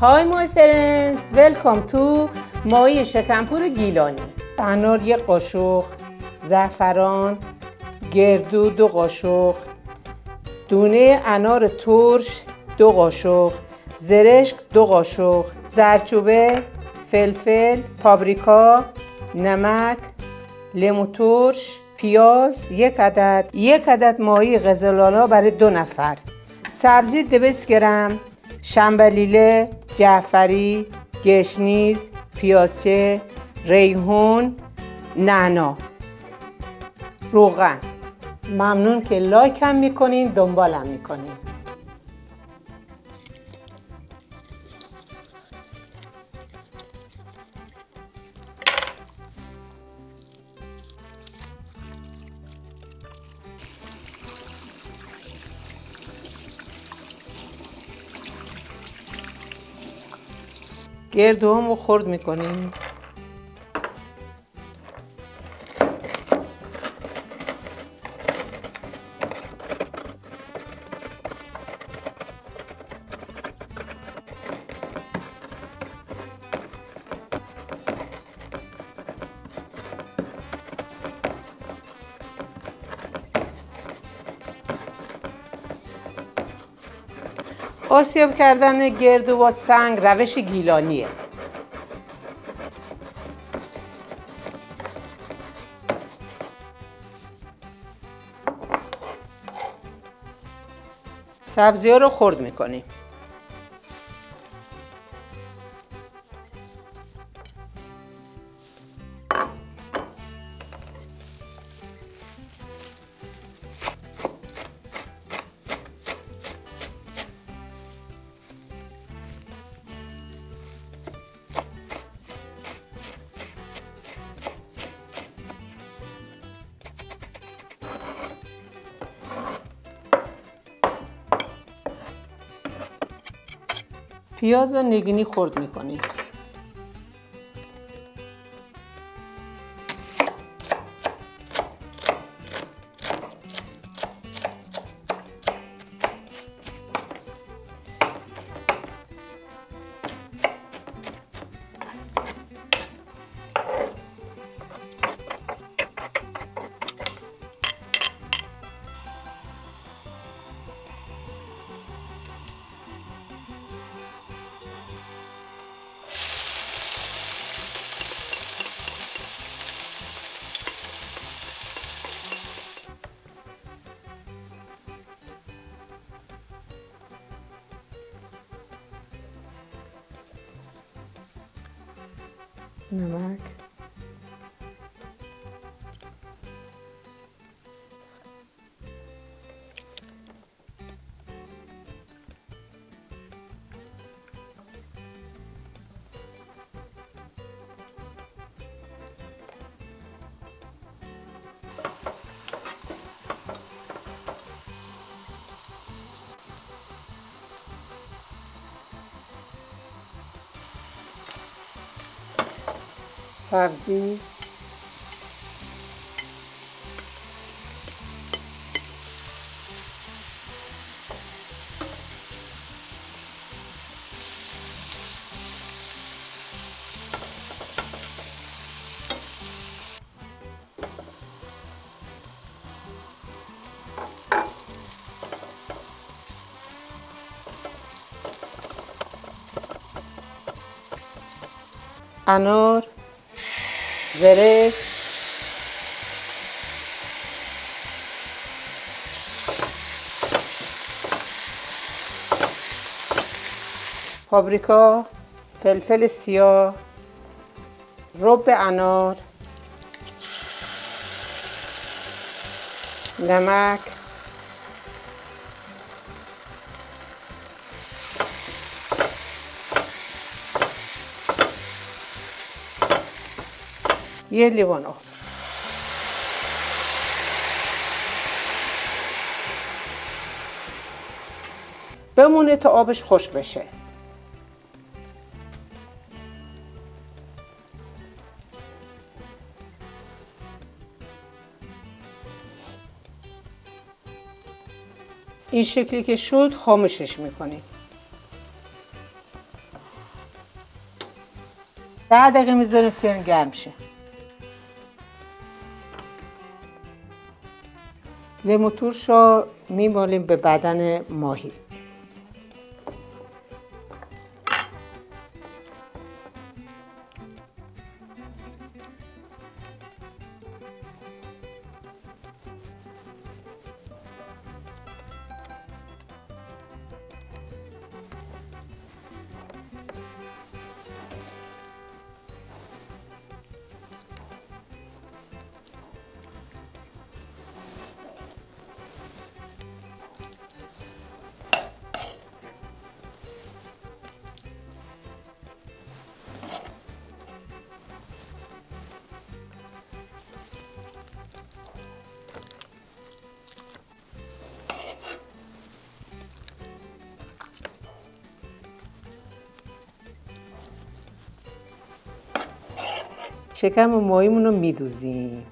Hi my friends, welcome to ماهی شکمپور گیلانی. انار 1 قاشق، زعفران، گردو 2 قاشق، دونه انار ترش 2 قاشق، زرشک 2 قاشق، زردچوبه، فلفل، پاپریکا، نمک، لیمو ترش، پیاز 1 عدد، 1 عدد ماهی قزلالا برای 2 نفر، سبزی 200 گرم، شنبلیله، جعفری، گشنیز، پیازچه، ریحون، نعنا، روغن. ممنون که لایک هم میکنین، دنبالم میکنین. گردوهامو خرد میکنیم. آسیاب کردن گردو با سنگ روش گیلانیه. سبزی ها رو خرد میکنیم. پیاز و نگینی خرد میکنیم. نمک، سبزی، انار، زرشک، پاپریکا، فلفل سیاه، رب انار، نمک، یه لیوان آب. بمونه تا آبش خشک بشه. این شکلی که شد خاموشش میکنیم. 10 دقیقه میذاریم فرن گرم شه. لیمو ترش رو میمالیم به بدن ماهی. شکم ماهیمون رو میدوزیم.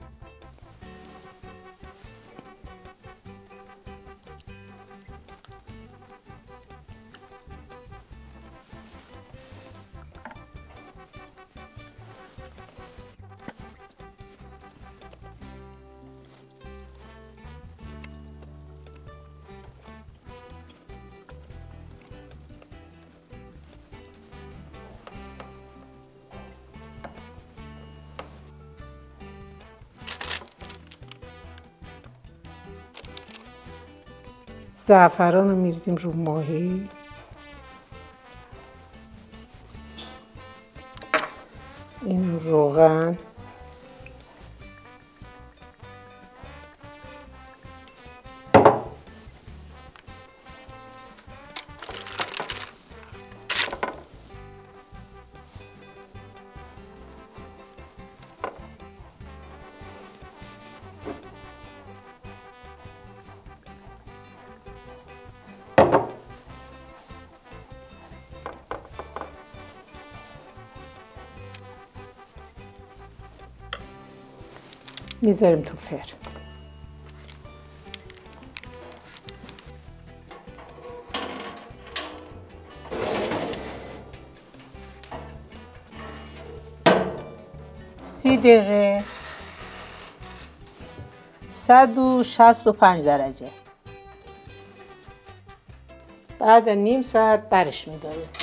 زعفران رو میریزیم رو ماهی. این روغن. میذاریم تو فرن. سی دقیقه 165 درجه. بعد نیم ساعت برش میداریم.